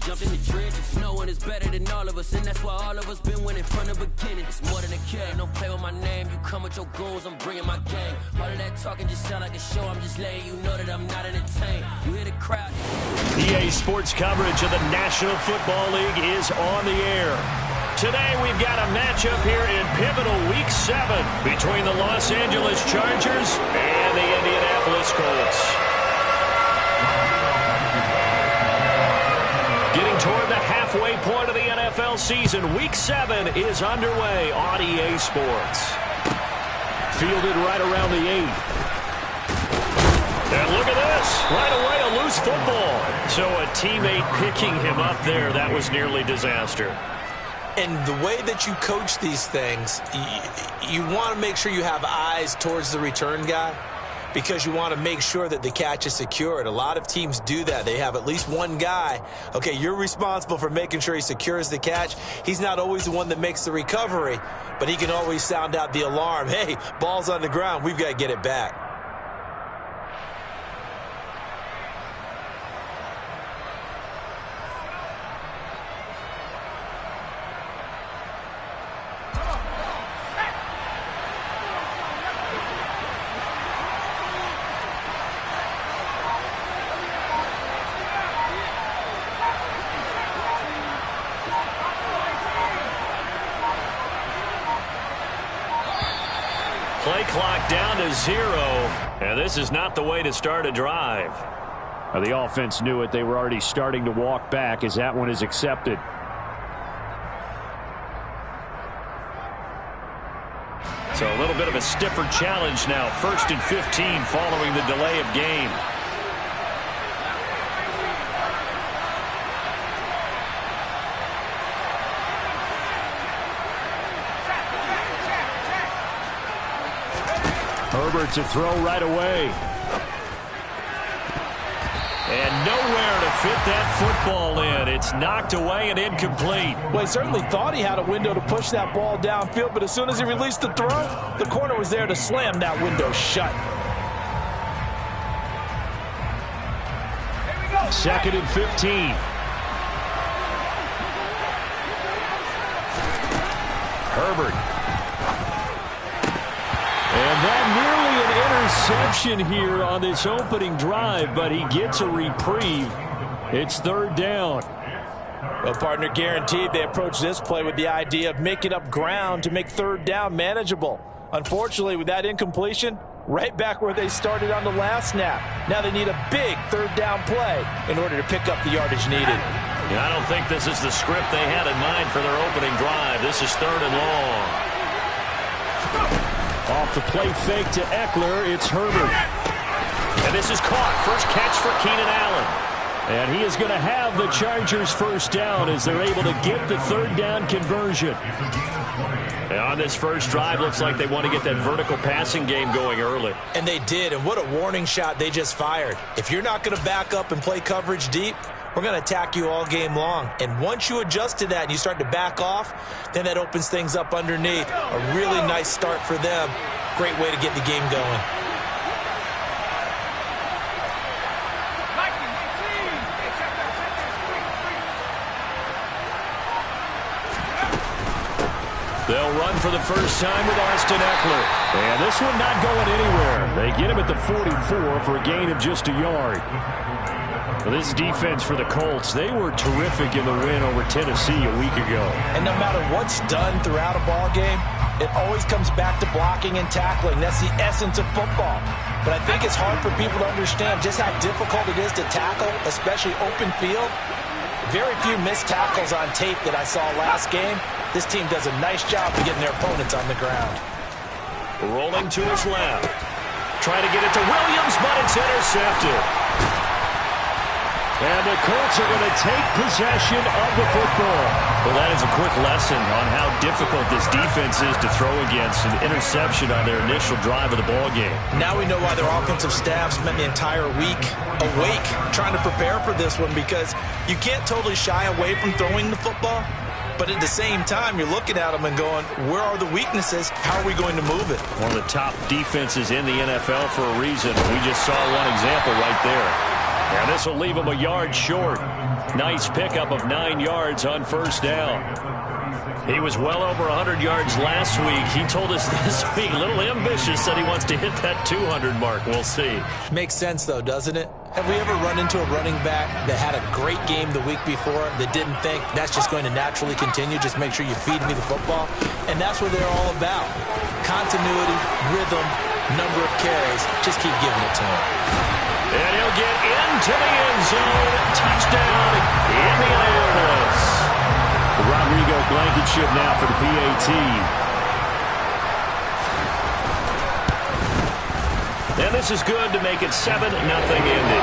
jumped in the trenches. No one is better than all of us, and that's why all of us been winning from the beginning. It's more than a game, don't play with my name. You come with your goons, I'm bringing my game. All of that talking just sound like a show, I'm just letting you know that I'm not entertained. You hear the crowd. EA Sports coverage of the National Football League is on the air. Today we've got a matchup here in pivotal Week 7 between the Los Angeles Chargers and the Indianapolis Colts. Getting toward the halfway point of the NFL season, Week 7 is underway on EA Sports. Fielded right around the 8. And look at this, right away a loose football. So a teammate picking him up there, that was nearly disaster. And the way that you coach these things, you want to make sure you have eyes towards the return guy because you want to make sure that the catch is secured. A lot of teams do that. They have at least one guy. Okay, you're responsible for making sure he secures the catch. He's not always the one that makes the recovery, but he can always sound out the alarm. Hey, ball's on the ground. We've got to get it back. Play clock down to 0, and this is not the way to start a drive. The offense knew it. They were already starting to walk back as that one is accepted. So a little bit of a stiffer challenge now. 1st and 15 following the delay of game. Herbert to throw right away. And nowhere to fit that football in. It's knocked away and incomplete. Well, he certainly thought he had a window to push that ball downfield, but as soon as he released the throw, the corner was there to slam that window shut. 2nd and 15. Herbert. And that nearly an interception here on this opening drive, but he gets a reprieve. It's 3rd down. Well, partner, guaranteed they approach this play with the idea of making up ground to make 3rd down manageable. Unfortunately, with that incompletion, right back where they started on the last snap. Now they need a big 3rd down play in order to pick up the yardage needed. Yeah, I don't think this is the script they had in mind for their opening drive. This is 3rd and long. Off the play fake to Eckler, it's Herbert. And this is caught. First catch for Keenan Allen. And he is going to have the Chargers 1st down as they're able to get the 3rd down conversion. And on this first drive, looks like they want to get that vertical passing game going early. And they did, and what a warning shot they just fired. If you're not going to back up and play coverage deep, we're going to attack you all game long. And once you adjust to that and you start to back off, then that opens things up underneath. A really nice start for them. Great way to get the game going. They'll run for the first time with Austin Eckler. And this one not going anywhere. They get him at the 44 for a gain of just a yard. Well, this defense for the Colts, they were terrific in the win over Tennessee a week ago. And no matter what's done throughout a ball game, it always comes back to blocking and tackling. That's the essence of football. But I think it's hard for people to understand just how difficult it is to tackle, especially open field. Very few missed tackles on tape that I saw last game. This team does a nice job of getting their opponents on the ground. Rolling to his left. Trying to get it to Williams, but it's intercepted. And the Colts are going to take possession of the football. Well, that is a quick lesson on how difficult this defense is to throw against. An interception on their initial drive of the ball game. Now we know why their offensive staff spent the entire week awake trying to prepare for this one, because you can't totally shy away from throwing the football. But at the same time, you're looking at them and going, where are the weaknesses? How are we going to move it? One of the top defenses in the NFL for a reason. We just saw one example right there. And this will leave them a yard short. Nice pickup of 9 yards on first down. He was well over 100 yards last week. He told us this week, a little ambitious, said he wants to hit that 200 mark. We'll see. Makes sense, though, doesn't it? Have we ever run into a running back that had a great game the week before that didn't think that's just going to naturally continue? Just make sure you feed me the football. And that's what they're all about. Continuity, rhythm, number of carries. Just keep giving it to him. And he'll get into the end zone. Touchdown, Indianapolis. Rodrigo Blankenship now for the PAT. And this is good to make it 7-0 Indy.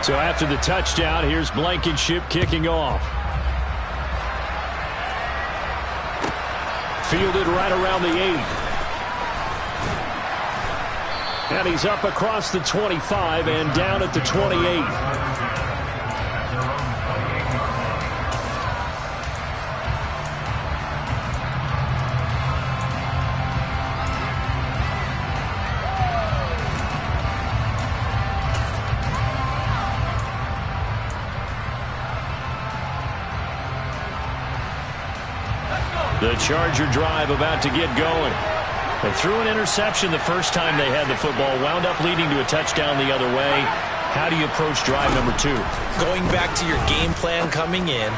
So after the touchdown, here's Blankenship kicking off. Fielded right around the 8. And he's up across the 25 and down at the 28. The Charger drive about to get going. They threw an interception the first time they had the football, wound up leading to a touchdown the other way. How do you approach drive number 2? Going back to your game plan coming in,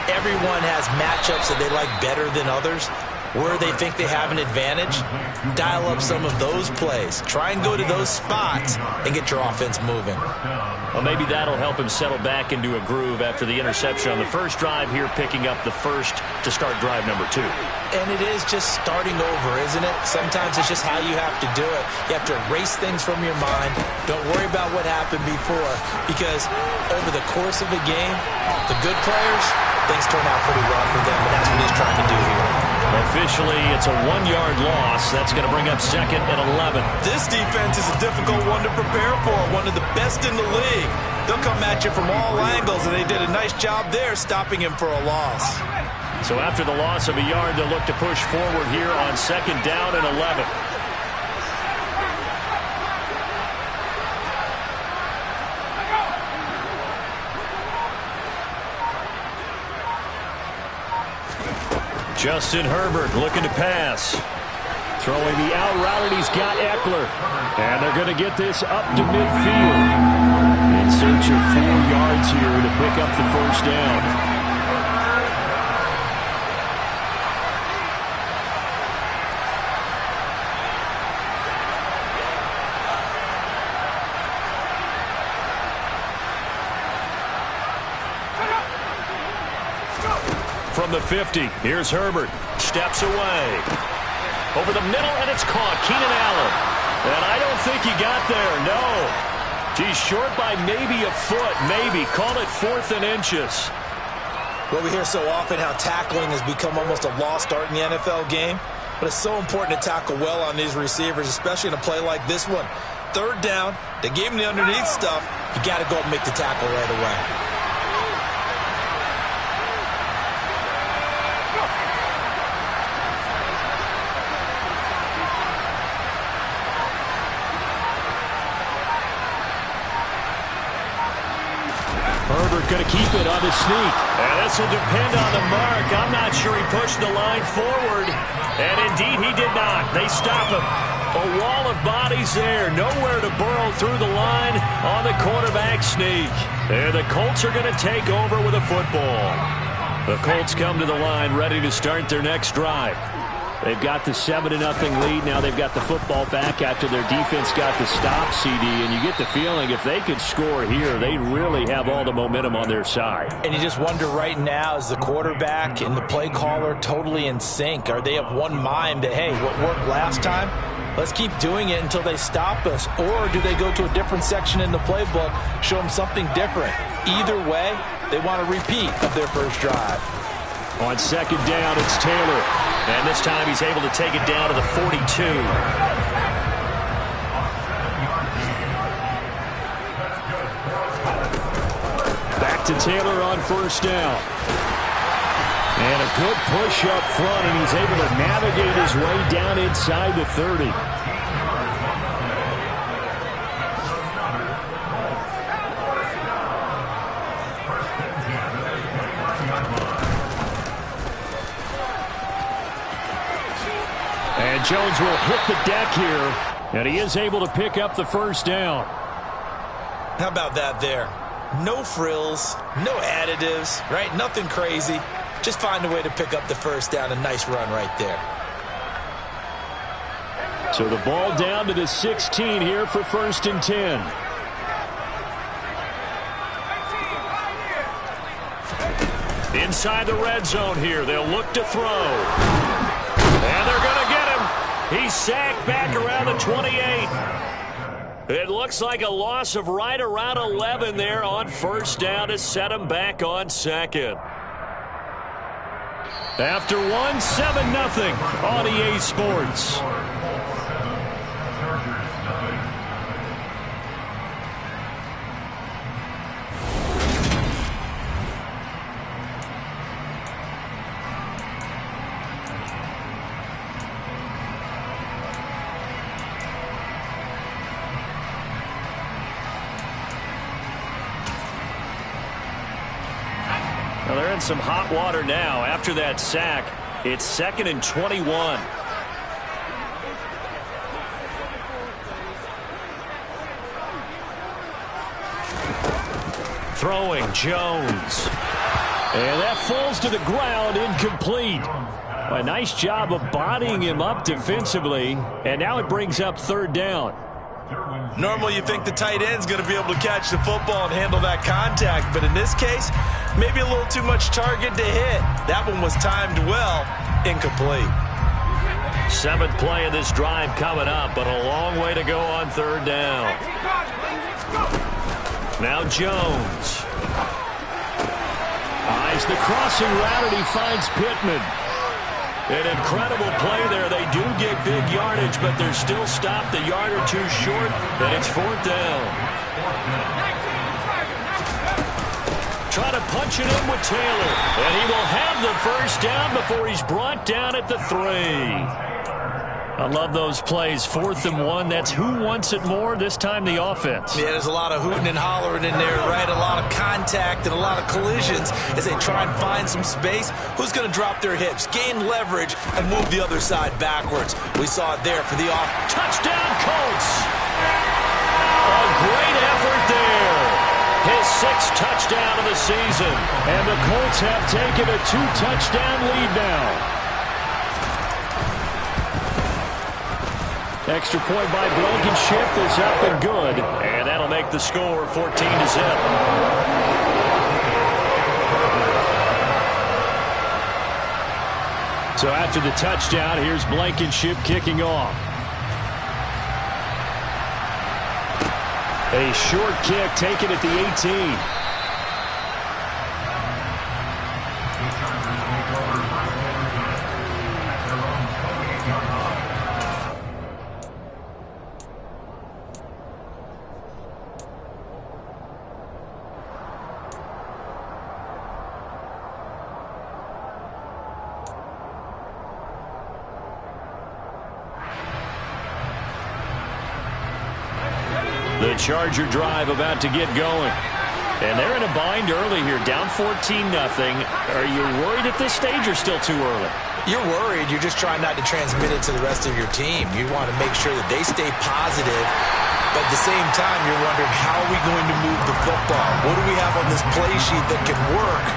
everyone has matchups that they like better than others. Where they think they have an advantage, dial up some of those plays. Try and go to those spots and get your offense moving. Well, maybe that'll help him settle back into a groove after the interception on the first drive here, picking up the first to start drive number 2. And it is just starting over, isn't it? Sometimes it's just how you have to do it. You have to erase things from your mind. Don't worry about what happened before, because over the course of a game, the good players, things turn out pretty well for them, and that's what he's trying to do here. Officially, it's a 1-yard loss. That's going to bring up 2nd and 11. This defense is a difficult one to prepare for, one of the best in the league. They'll come at you from all angles, and they did a nice job there stopping him for a loss. So after the loss of a yard, they'll look to push forward here on 2nd down and 11. Justin Herbert looking to pass. Throwing the out route, and he's got Eckler. And they're going to get this up to midfield. In search of 4 yards here to pick up the first down. From the 50, here's Herbert. Steps away. Over the middle, and it's caught. Keenan Allen. And I don't think he got there. No. He's short by maybe a foot. Maybe. Call it 4th and inches. Well, we hear so often how tackling has become almost a lost art in the NFL game. But it's so important to tackle well on these receivers, especially in a play like this one. 3rd down. They gave him the underneath stuff. You got to go and make the tackle right away. Herbert going to keep it on the sneak. And this will depend on the mark. I'm not sure he pushed the line forward. And indeed he did not. They stop him. A wall of bodies there. Nowhere to burrow through the line on the quarterback sneak. And the Colts are going to take over with a football. The Colts come to the line ready to start their next drive. They've got the 7-0 lead. Now they've got the football back after their defense got the stop, CD. And you get the feeling if they could score here, they really have all the momentum on their side. And you just wonder right now, is the quarterback and the play caller totally in sync? Are they of one mind that, hey, what worked last time? Let's keep doing it until they stop us. Or do they go to a different section in the playbook, show them something different? Either way, they want a repeat of their first drive. On 2nd down, it's Taylor. And this time he's able to take it down to the 42. Back to Taylor on 1st down. And a good push up front, and he's able to navigate his way down inside the 30. And Jones will hit the deck here, and he is able to pick up the first down. How about that there? No frills, no additives, right? Nothing crazy. Just find a way to pick up the first down. A nice run right there. So the ball down to the 16 here for 1st and 10. Inside the red zone here. They'll look to throw. And they're going to get him. He's sacked back around the 28. It looks like a loss of right around 11 there on 1st down to set him back on 2nd. After 1, 7-0 on EA Sports. Well, they're in some hot water now. After that sack, it's 2nd and 21. Throwing Jones. And that falls to the ground, incomplete. A nice job of bodying him up defensively. And now it brings up 3rd down. Normally you think the tight end's going to be able to catch the football and handle that contact, but in this case, maybe a little too much target to hit. That one was timed well, incomplete. 7th play of this drive coming up, but a long way to go on 3rd down. Now Jones. Eyes the crossing route, and he finds Pittman. An incredible play there. They do get big yardage, but they're still stopped a yard or two short, and it's 4th down. Try to punch it in with Taylor, and he will have the first down before he's brought down at the 3. I love those plays. 4th and 1. That's who wants it more. This time the offense. Yeah, there's a lot of hooting and hollering in there, right? A lot of contact and a lot of collisions as they try and find some space. Who's going to drop their hips, gain leverage, and move the other side backwards? We saw it there for the off. Touchdown, Colts! A great effort there. His 6th touchdown of the season. And the Colts have taken a 2-touchdown lead now. Extra point by Blankenship is up and good. And that'll make the score 14-0. So after the touchdown, here's Blankenship kicking off. A short kick taken at the 18. The Charger drive about to get going. And they're in a bind early here, down 14-0. Are you worried at this stage or still too early? You're worried. You're just trying not to transmit it to the rest of your team. You want to make sure that they stay positive. But at the same time, you're wondering, how are we going to move the football? What do we have on this play sheet that can work?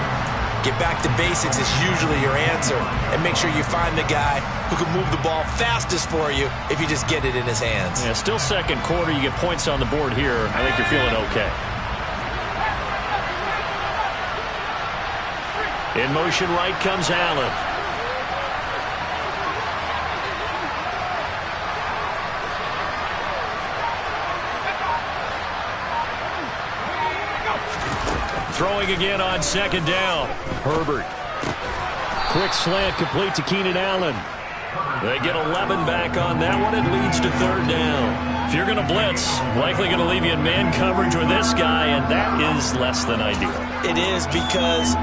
Get back to basics is usually your answer. And make sure you find the guy who can move the ball fastest for you if you just get it in his hands. Yeah, still 2nd quarter. You get points on the board here. I think you're feeling okay. In motion right comes Allen. Throwing again on 2nd down. Herbert. Quick slant complete to Keenan Allen. They get 11 back on that one. It leads to 3rd down. If you're going to blitz, likely going to leave you in man coverage with this guy, and that is less than ideal. It is, because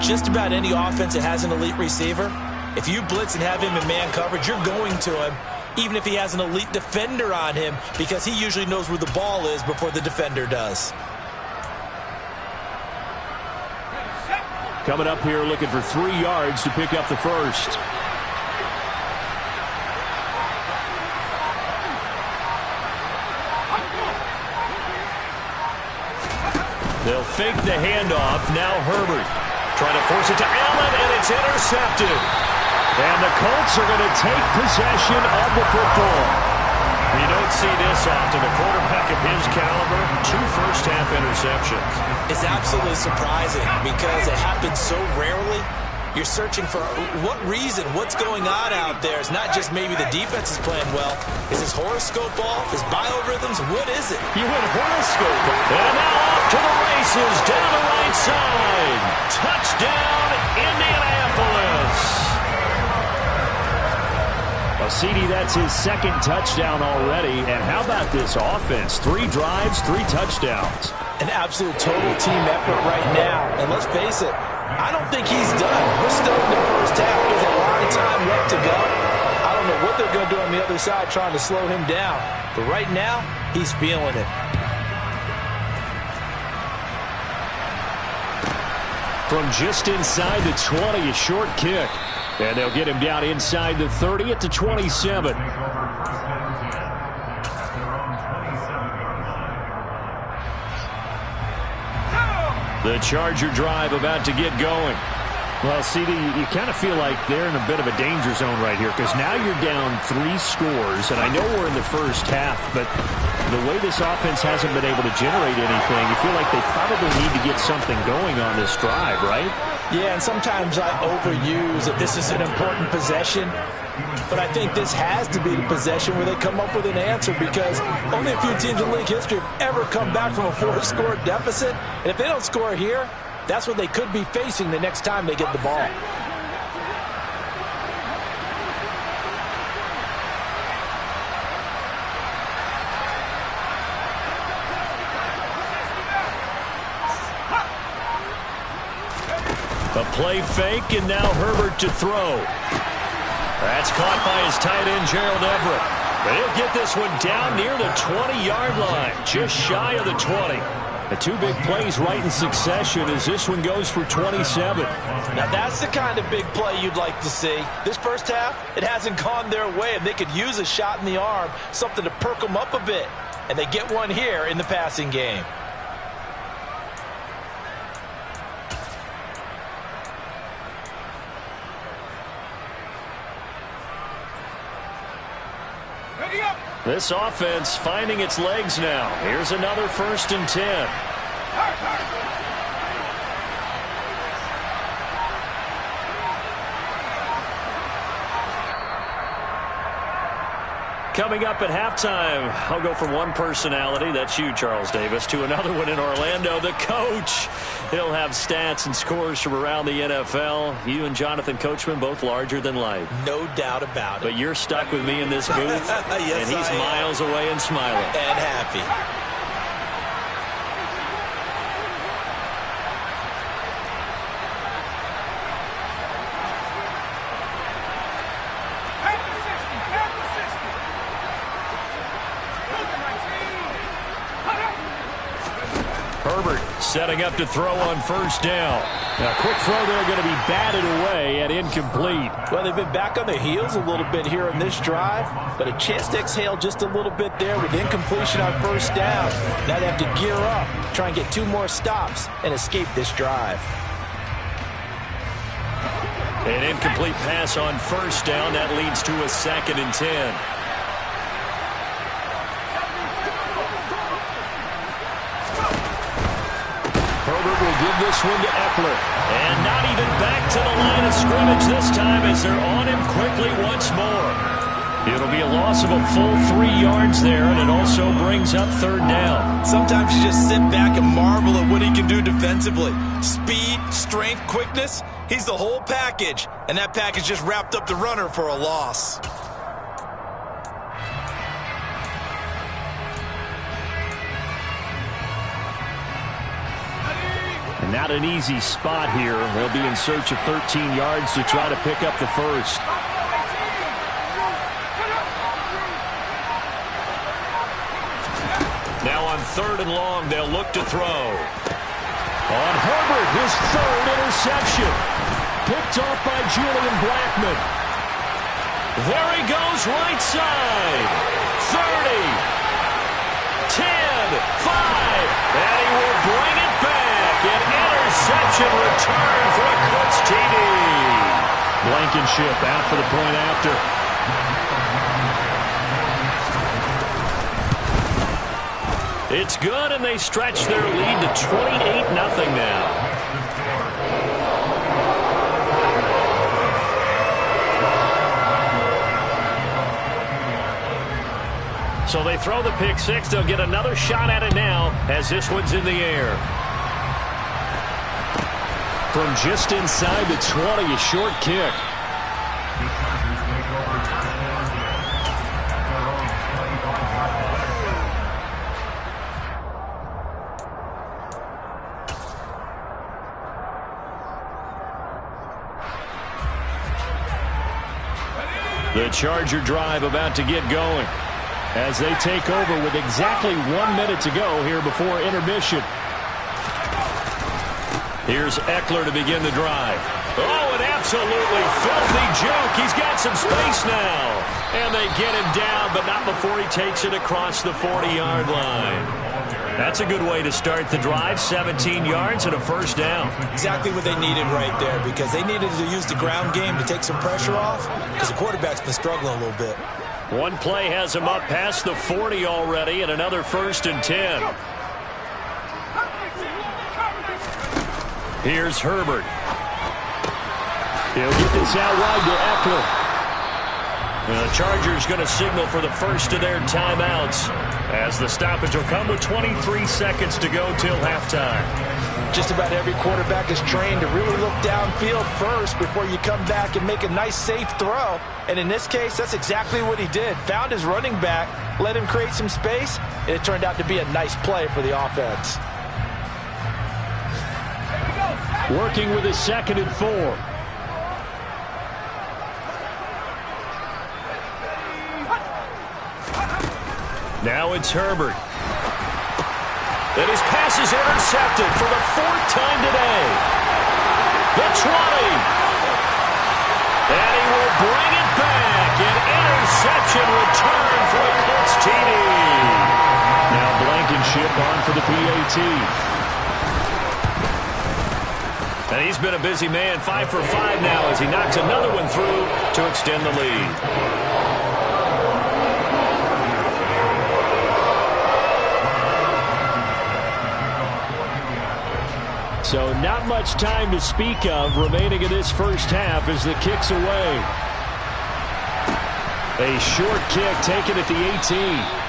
just about any offense that has an elite receiver, if you blitz and have him in man coverage, you're going to him, even if he has an elite defender on him, because he usually knows where the ball is before the defender does. Coming up here looking for 3 yards to pick up the first. They'll fake the handoff. Now Herbert trying to force it to Allen, and it's intercepted. And the Colts are going to take possession of the football. You don't see this often. A quarterback of his caliber, 2 first-half interceptions. It's absolutely surprising because it happens so rarely. You're searching for what reason, what's going on out there. It's not just maybe the defense is playing well. Is his horoscope off? His biorhythms? What is it? You went horoscope. And now off to the races, down the right side. Touchdown, Indianapolis. Well, CD, that's his 2nd touchdown already. And how about this offense? 3 drives, 3 touchdowns. An absolute total team effort right now. And let's face it, I don't think he's done. We're still in the first half. There's a lot of time left to go. I don't know what they're going to do on the other side trying to slow him down. But right now, he's feeling it. From just inside the 20, a short kick. And they'll get him down inside the 30 at the 27. The Charger drive about to get going. Well, CD, you kind of feel like they're in a bit of a danger zone right here because now you're down 3 scores, and I know we're in the first half, but the way this offense hasn't been able to generate anything, you feel like they probably need to get something going on this drive, right? Yeah, and sometimes I overuse that this is an important possession, but I think this has to be the possession where they come up with an answer because only a few teams in league history have ever come back from a 4-score deficit, and if they don't score here, that's what they could be facing the next time they get the ball. A play fake, and now Herbert to throw. That's caught by his tight end, Gerald Everett. But he'll get this one down near the 20-yard line, just shy of the 20. The 2 big plays right in succession as this one goes for 27. Now that's the kind of big play you'd like to see. This first half, it hasn't gone their way, and they could use a shot in the arm, something to perk them up a bit. And they get one here in the passing game. This offense finding its legs now. Here's another 1st and 10. Coming up at halftime, I'll go from one personality, that's you, Charles Davis, to another one in Orlando, the coach. He'll have stats and scores from around the NFL. You and Jonathan Coachman, both larger than life. No doubt about it. But you're stuck with me in this booth, yes, and he's miles away and smiling. And happy. Herbert setting up to throw on 1st down. Now, quick throw there going to be batted away and incomplete. Well, they've been back on their heels a little bit here in this drive, but a chance to exhale just a little bit there with incompletion on 1st down. Now they have to gear up, try and get 2 more stops, and escape this drive. An incomplete pass on 1st down. That leads to a 2nd and 10. Herbert will give this one to Eckler. And not even back to the line of scrimmage this time as they're on him quickly once more. It'll be a loss of a full 3 yards there, and it also brings up 3rd down. Sometimes you just sit back and marvel at what he can do defensively. Speed, strength, quickness, he's the whole package. And that package just wrapped up the runner for a loss. And not an easy spot here. They'll be in search of 13 yards to try to pick up the 1st. Now on 3rd and long, they'll look to throw. On Herbert, his 3rd interception. Picked off by Julian Blackmon. There he goes, right side. 30, 10, 5, and he will bring it back. return for a Colts TD. Blankenship out for the point after. It's good, and they stretch their lead to 28-0 now. So they throw the pick six. They'll get another shot at it now as this one's in the air. From just inside the 20, a short kick. The Charger drive about to get going as they take over with exactly 1 minute to go here before intermission. Here's Eckler to begin the drive. Oh, an absolutely filthy juke. He's got some space now. And they get him down, but not before he takes it across the 40-yard line. That's a good way to start the drive. 17 yards and a first down. Exactly what they needed right there, because they needed to use the ground game to take some pressure off, because the quarterback's been struggling a little bit. One play has him up past the 40 already, and another 1st and 10. Here's Herbert. He'll get this out wide to Eckler. The Chargers going to signal for the first of their timeouts as the stoppage will come with 23 seconds to go till halftime. Just about every quarterback is trained to really look downfield first before you come back and make a nice, safe throw. And in this case, that's exactly what he did. Found his running back, let him create some space, and it turned out to be a nice play for the offense. Working with a 2nd and 4. Now it's Herbert. And his pass is intercepted for the 4th time today. The 20. And he will bring it back. An interception return for a Colts TD. Now Blankenship on for the PAT. And he's been a busy man, 5 for 5 now as he knocks another one through to extend the lead. So not much time to speak of remaining in this first half as the kick's away. A short kick taken at the 18.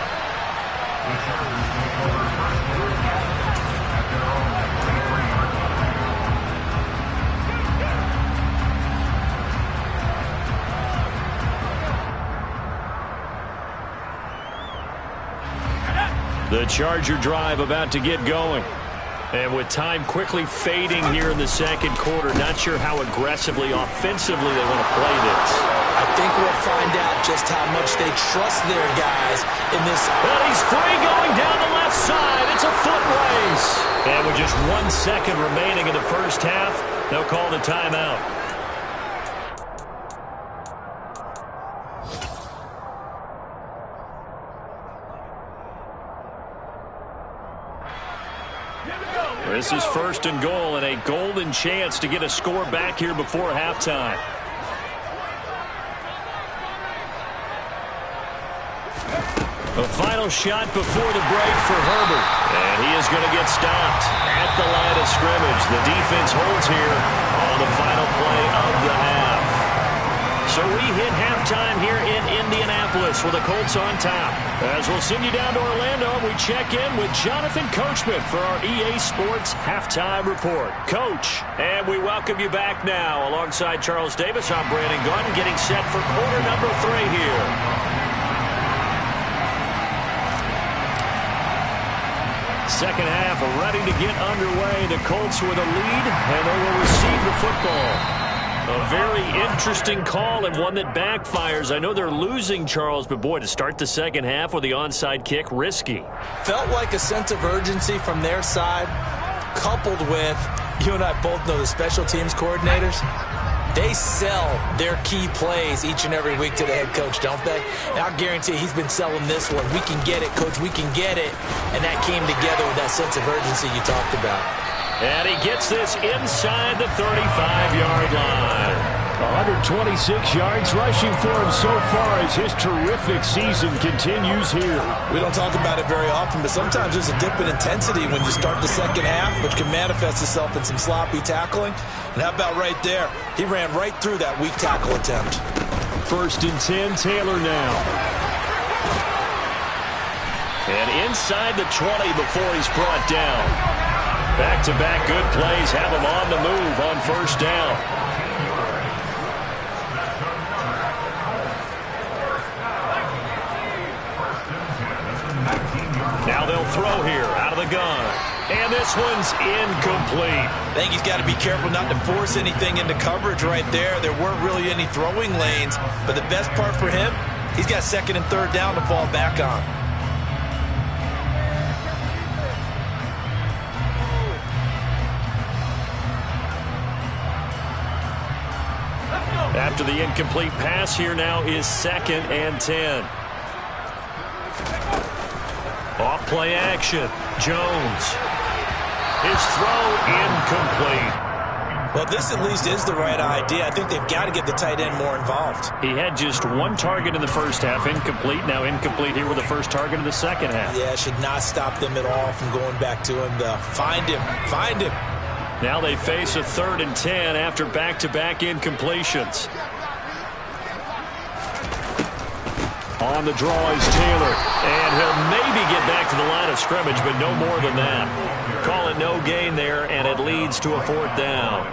The Charger drive about to get going. And with time quickly fading here in the second quarter, not sure how aggressively, offensively they want to play this. I think we'll find out just how much they trust their guys in this. And he's free going down the left side. It's a foot race. And with just 1 second remaining in the first half, they'll call the timeout. This is 1st and goal and a golden chance to get a score back here before halftime. A final shot before the break for Herbert. And he is going to get stopped at the line of scrimmage. The defense holds here on the final play of the half. So we hit halftime here in Indianapolis with the Colts on top. As we'll send you down to Orlando, we check in with Jonathan Coachman for our EA Sports Halftime Report. Coach, and we welcome you back now. Alongside Charles Davis, I'm Brandon Gunn, getting set for quarter number 3 here. Second half ready to get underway. The Colts with a lead, and they will receive the football. A very interesting call and one that backfires. I know they're losing, Charles, but boy, to start the second half with the onside kick, risky. Felt like a sense of urgency from their side, coupled with, you and I both know the special teams coordinators. They sell their key plays each and every week to the head coach, don't they? And I guarantee he's been selling this one. We can get it, coach, we can get it. And that came together with that sense of urgency you talked about. And he gets this inside the 35-yard line. 126 yards rushing for him so far as his terrific season continues here. We don't talk about it very often, but sometimes there's a dip in intensity when you start the second half, which can manifest itself in some sloppy tackling. And how about right there? He ran right through that weak tackle attempt. 1st and 10, Taylor now. And inside the 20 before he's brought down. Back-to-back good plays have him on the move on 1st down. Now they'll throw here out of the gun. And this one's incomplete. I think he's got to be careful not to force anything into coverage right there. There weren't really any throwing lanes. But the best part for him, he's got 2nd and 3rd down to fall back on. After the incomplete pass, here now is 2nd and 10. Off play action. Jones. His throw incomplete. Well, this at least is the right idea. I think they've got to get the tight end more involved. He had just 1 target in the 1st half, incomplete. Now incomplete here with the 1st target of the 2nd half. Yeah, should not stop them at all from going back to him, though. Find him. Find him. Now they face a 3rd and 10 after back-to-back incompletions. On the draw is Taylor. And he'll maybe get back to the line of scrimmage, but no more than that. Call it no gain there, and it leads to a 4th down.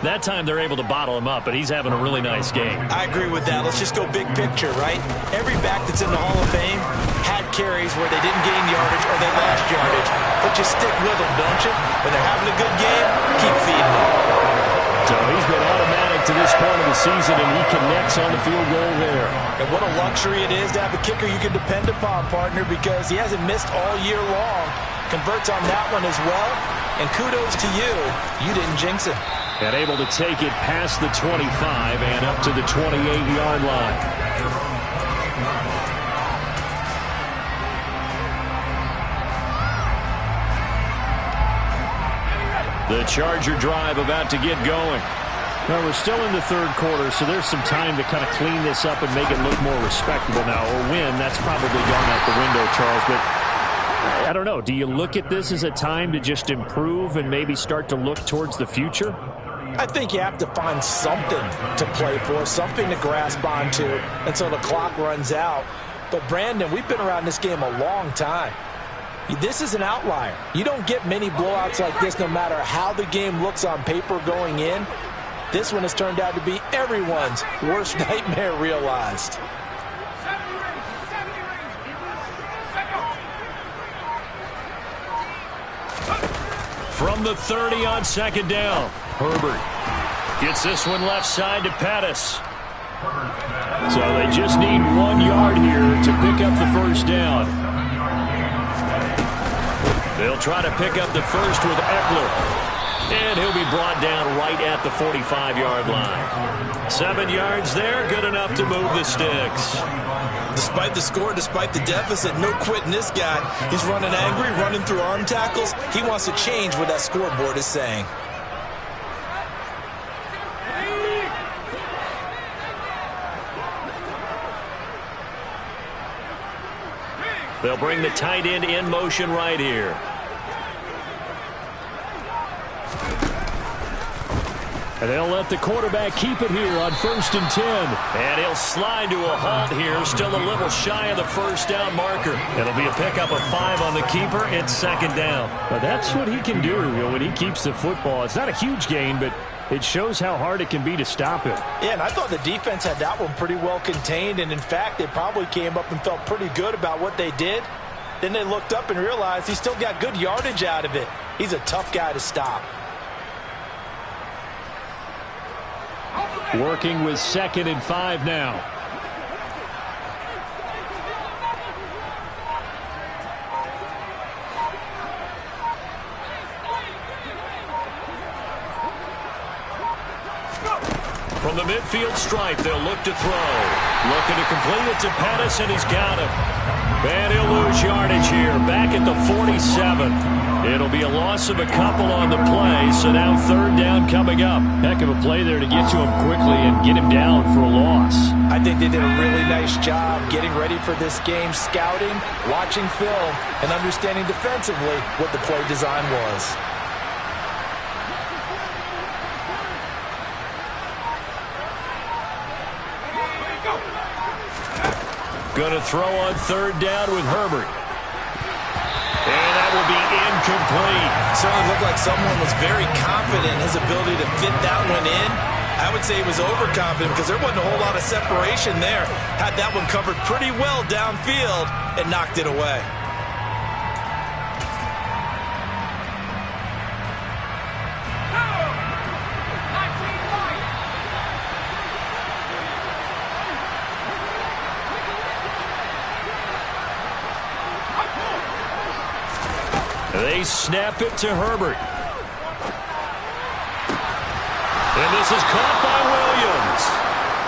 That time they're able to bottle him up, but he's having a really nice game. I agree with that. Let's just go big picture, right? Every back that's in the Hall of Fame had carries where they didn't gain yardage or they lost yardage. But you stick with them, don't you? When they're having a good game, keep feeding them. So he's been automatic to this point of the season, and he connects on the field goal there. And what a luxury it is to have a kicker you can depend upon, partner, because he hasn't missed all year long. Converts on that one as well. And kudos to you. You didn't jinx him. And able to take it past the 25 and up to the 28-yard line. The Charger drive about to get going. Well, we're still in the 3rd quarter, so there's some time to kind of clean this up and make it look more respectable now. A win, that's probably gone out the window, Charles, but I don't know. Do you look at this as a time to just improve and maybe start to look towards the future? I think you have to find something to play for, something to grasp onto until the clock runs out. But, Brandon, we've been around this game a long time. This is an outlier. You don't get many blowouts like this no matter how the game looks on paper going in. This one has turned out to be everyone's worst nightmare realized. From the 30 on 2nd down, Herbert gets this one left side to Pettis. So they just need 1 yard here to pick up the 1st down. They'll try to pick up the 1st with Eckler. And he'll be brought down right at the 45-yard line. 7 yards there, good enough to move the sticks. Despite the score, despite the deficit, no quitting this guy. He's running angry, running through arm tackles. He wants to change what that scoreboard is saying. They'll bring the tight end in motion right here. And they'll let the quarterback keep it here on 1st and 10. And he'll slide to a halt here, still a little shy of the 1st down marker. It'll be a pickup of 5 on the keeper. It's 2nd down. But that's what he can do when he keeps the football. It's not a huge gain, but it shows how hard it can be to stop him. Yeah, and I thought the defense had that one pretty well contained. And, in fact, they probably came up and felt pretty good about what they did. Then they looked up and realized he still got good yardage out of it. He's a tough guy to stop. Working with 2nd and 5 now. From the midfield stripe, they'll look to throw. Looking to complete it to Pettis, and he's got him. And he'll lose yardage here, back at the 47. It'll be a loss of a couple on the play, so now third down coming up. Heck of a play there to get to him quickly and get him down for a loss. I think they did a really nice job getting ready for this game, scouting, watching film, and understanding defensively what the play design was. Going to throw on third down with Herbert. And that will be incomplete. Certainly looked like someone was very confident in his ability to fit that one in. I would say he was overconfident because there wasn't a whole lot of separation there. Had that one covered pretty well downfield and knocked it away. They snap it to Herbert. And this is caught by Williams.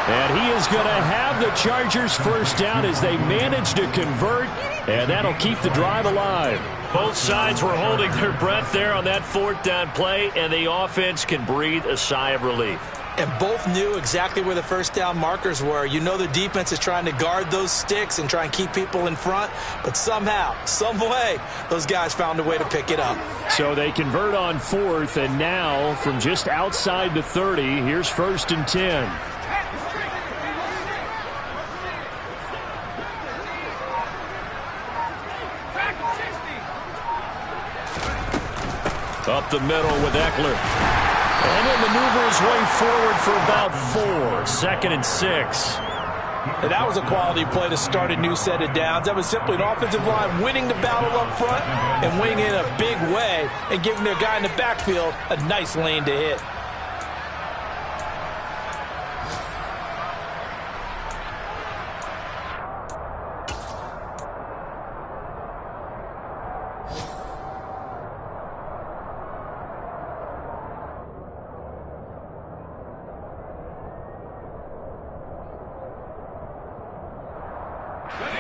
And he is going to have the Chargers first down as they manage to convert. And that'll keep the drive alive. Both sides were holding their breath there on that fourth down play. And the offense can breathe a sigh of relief. And both knew exactly where the first down markers were. You know the defense is trying to guard those sticks and try and keep people in front. But somehow, some way, those guys found a way to pick it up. So they convert on fourth, and now from just outside the 30, here's first and 10. Up the middle with Eckler. And he'll maneuver his way forward for about 4. Second and 6. And that was a quality play to start a new set of downs. That was simply an offensive line winning the battle up front and winning in a big way and giving their guy in the backfield a nice lane to hit.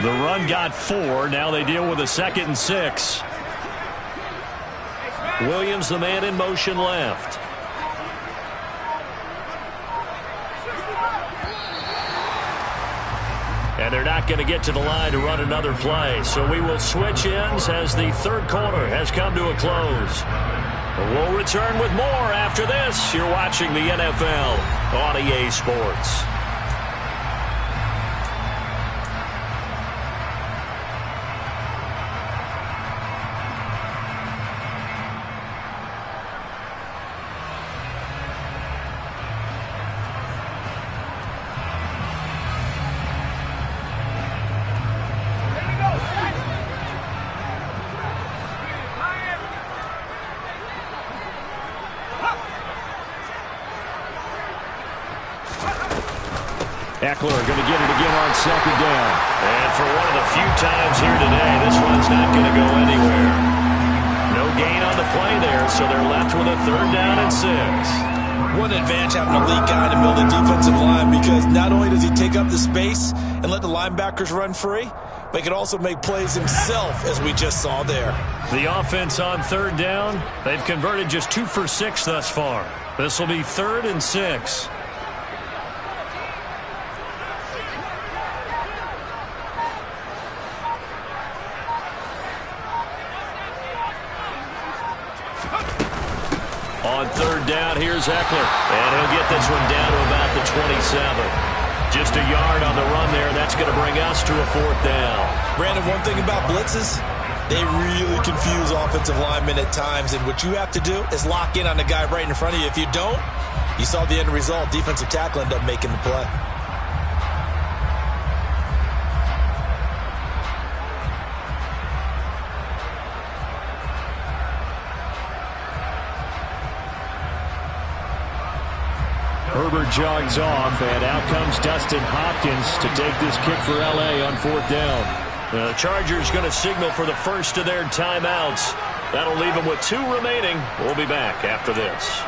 The run got 4. Now they deal with a second and 6. Williams, the man in motion left. And they're not going to get to the line to run another play. So we will switch ends as the third quarter has come to a close. We'll return with more after this. You're watching the NFL on EA Sports. Eckler going to get it again on second down. And for one of the few times here today, this one's not going to go anywhere. No gain on the play there, so they're left with a third down and 6. What an advantage having a lead guy in the middle of the defensive line, because not only does he take up the space and let the linebackers run free, but he can also make plays himself, as we just saw there. The offense on third down, they've converted just 2 for 6 thus far. This will be 3rd and 6. On third down, here's Eckler. And he'll get this one down to about the 27. Just a yard on the run there. That's going to bring us to a 4th down. Brandon, one thing about blitzes, they really confuse offensive linemen at times. And what you have to do is lock in on the guy right in front of you. If you don't, you saw the end result. Defensive tackle ended up making the play. Herbert jogs off, and out comes Dustin Hopkins to take this kick for L.A. on 4th down. The Chargers going to signal for the first of their timeouts. That'll leave them with 2 remaining. We'll be back after this.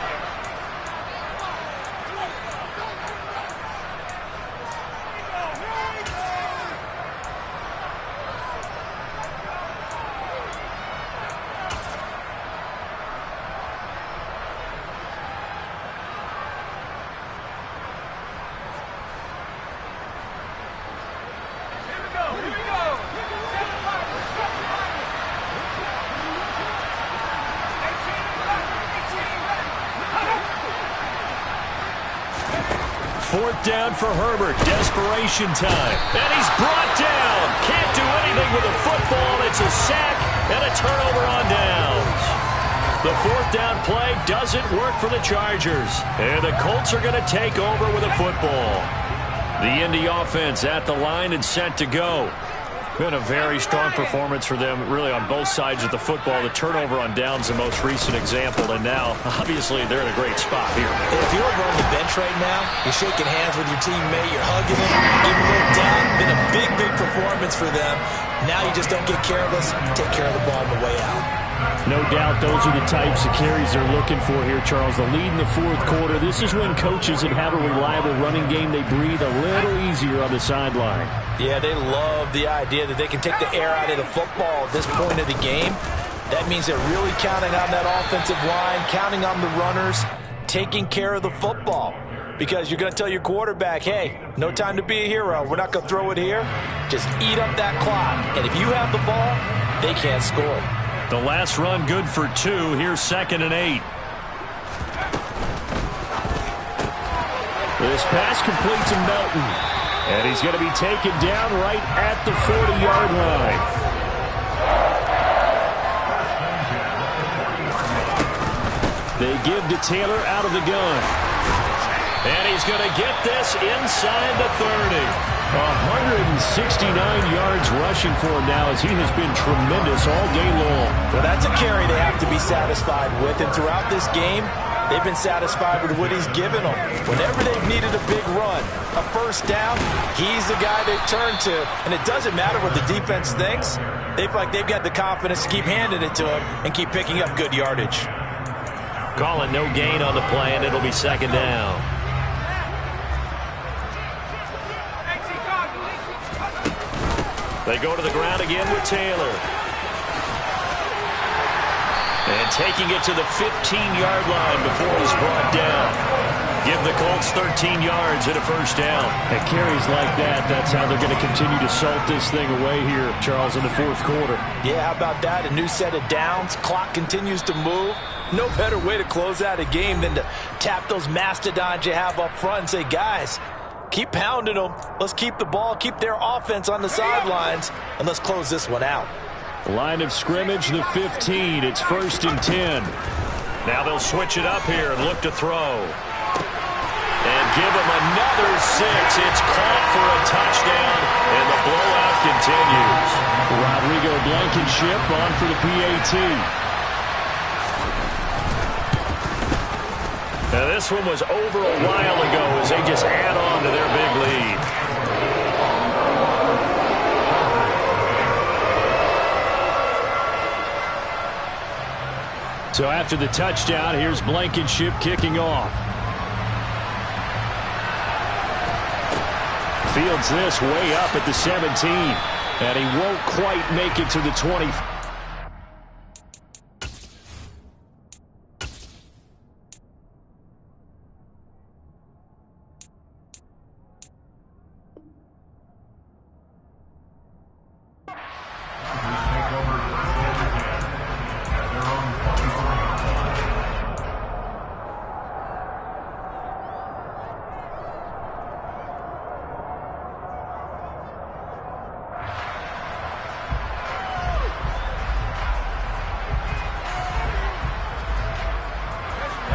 4th down for Herbert. Desperation time. And he's brought down. Can't do anything with a football. It's a sack and a turnover on downs. The 4th down play doesn't work for the Chargers. And the Colts are going to take over with a football. The Indy offense at the line and set to go. Been a very strong performance for them, really, on both sides of the football. The turnover on downs, the most recent example, and now, obviously, they're in a great spot here. If you're over on the bench right now, you're shaking hands with your teammate, you're hugging him, giving a little down. Been a big, big performance for them. Now you just don't get careless. Take care of the ball on the way out. No doubt those are the types of carries they're looking for here, Charles. The lead in the 4th quarter. This is when coaches that have a reliable running game, they breathe a little easier on the sideline. Yeah, they love the idea that they can take the air out of the football at this point of the game. That means they're really counting on that offensive line, counting on the runners, taking care of the football. Because you're going to tell your quarterback, hey, no time to be a hero. We're not going to throw it here. Just eat up that clock. And if you have the ball, they can't score. The last run good for 2. Here's 2nd and 8. This pass completes to Melton. And he's going to be taken down right at the 40-yard line. They give to Taylor out of the gun. And he's going to get this inside the 30. 169 yards rushing for him now, as he has been tremendous all game long. Well, that's a carry they have to be satisfied with. And throughout this game, they've been satisfied with what he's given them. Whenever they've needed a big run, a 1st down, he's the guy they turn to. And it doesn't matter what the defense thinks. They feel like they've got the confidence to keep handing it to him and keep picking up good yardage. Calling no gain on the play, and it'll be 2nd down. They go to the ground again with Taylor. And taking it to the 15-yard line before he's brought down. Give the Colts 13 yards and a 1st down. At carries like that, that's how they're going to continue to salt this thing away here, Charles, in the 4th quarter. Yeah, how about that? A new set of downs. Clock continues to move. No better way to close out a game than to tap those mastodons you have up front and say, guys, keep pounding them. Let's keep the ball, keep their offense on the sidelines, and let's close this one out. Line of scrimmage, the 15. It's 1st and 10. Now they'll switch it up here and look to throw. And give him another 6. It's caught for a touchdown, and the blowout continues. Rodrigo Blankenship on for the PAT. Now this one was over a while ago as they just add on to their big lead. So after the touchdown, here's Blankenship kicking off. Fields this way up at the 17. And he won't quite make it to the 20.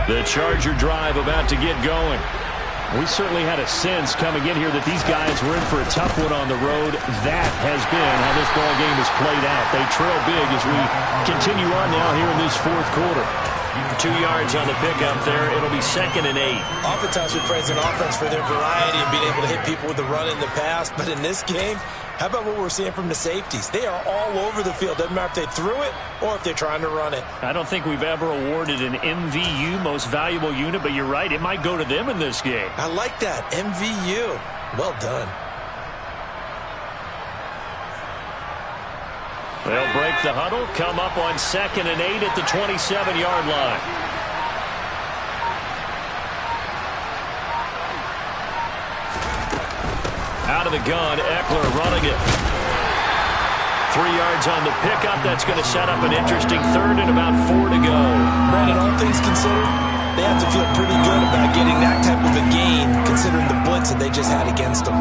The Charger drive about to get going. We certainly had a sense coming in here that these guys were in for a tough one on the road. That has been how this ball game has played out. They trail big as we continue on now here in this 4th quarter. 2 yards on the pickup there. It'll be 2nd and 8. Oftentimes we praise an offense for their variety and being able to hit people with the run in the pass. But in this game, how about what we're seeing from the safeties? They are all over the field. Doesn't matter if they threw it or if they're trying to run it. I don't think we've ever awarded an MVU, most valuable unit, but you're right. It might go to them in this game. I like that. MVU. Well done. They'll break the huddle, come up on 2nd and 8 at the 27-yard line. Out of the gun, Eckler running it. 3 yards on the pickup. That's going to set up an interesting 3rd and about 4 to go. Brandon, all things considered, They have to feel pretty good about getting that type of a gain, considering the blitz that they just had against them.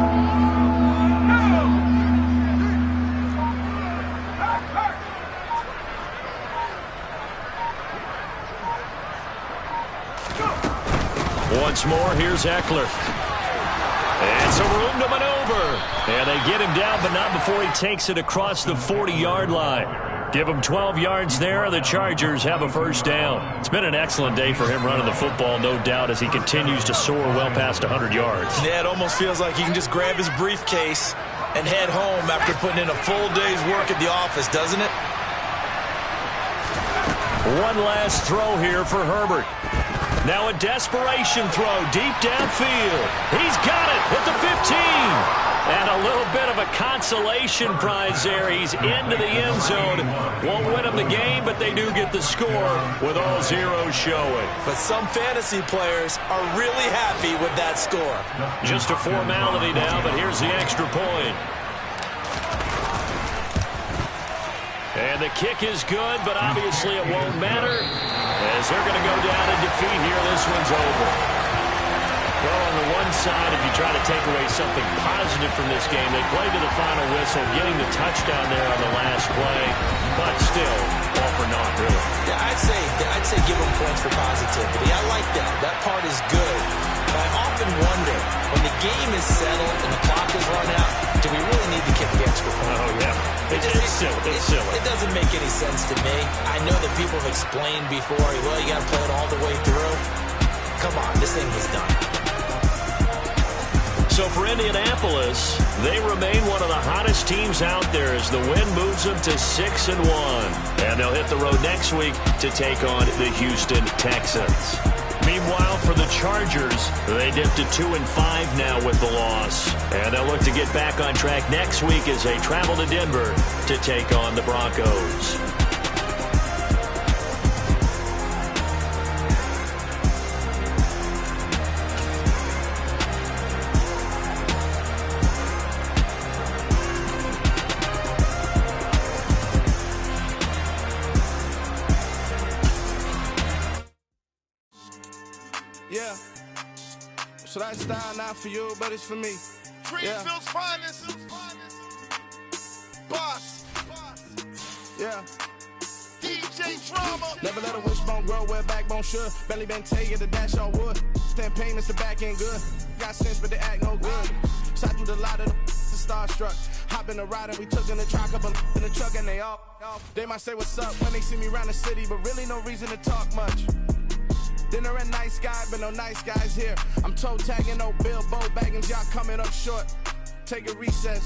Once more, here's Eckler. And some room to maneuver. And they get him down, but not before he takes it across the 40-yard line. Give him 12 yards there. The Chargers have a first down. It's been an excellent day for him running the football, no doubt, as he continues to soar well past 100 yards. Yeah, it almost feels like he can just grab his briefcase and head home after putting in a full day's work at the office, doesn't it? One last throw here for Herbert. Now a desperation throw deep downfield. He's got it at the 15. And a little bit of a consolation prize there. He's into the end zone. Won't win them the game, but they do get the score with all zeros showing. But some fantasy players are really happy with that score. Just a formality now, but here's the extra point. And the kick is good, but obviously it won't matter as they're going to go down in defeat here. This one's over. Well, on the one side, if you try to take away something positive from this game, they played to the final whistle, getting the touchdown there on the last play, but still, all for naught, really. Yeah, I'd say give them points for positivity. I like that. That part is good. But I often wonder, when the game is settled and the clock is run out, do we really need to kick the extra point? Oh, yeah. It's silly. It's silly. It doesn't make any sense to me. I know that people have explained before, well, you got to play it all the way through. Come on, this thing was done. So for Indianapolis, they remain one of the hottest teams out there as the win moves them to 6-1. And they'll hit the road next week to take on the Houston Texans. Meanwhile, for the Chargers, they dipped to 2-5 now with the loss. And they'll look to get back on track next week as they travel to Denver to take on the Broncos. Yeah, so that style not for you, but it's for me. Greenfield's finest. Boss. Yeah. DJ Drama. Never let a wishbone grow where backbone should. Belly been taking the dash all wood. Stand payments, the back ain't good. Got sense, but they act no good. Shot through the lot of the starstruck. Hop in the ride and we took in the truck up in the truck and they all. They might say what's up when they see me around the city, but really no reason to talk much. Dinner and nice guy, but no nice guys here. I'm toe tagging, no Bill, Bo bagging, y'all coming up short. Take a recess.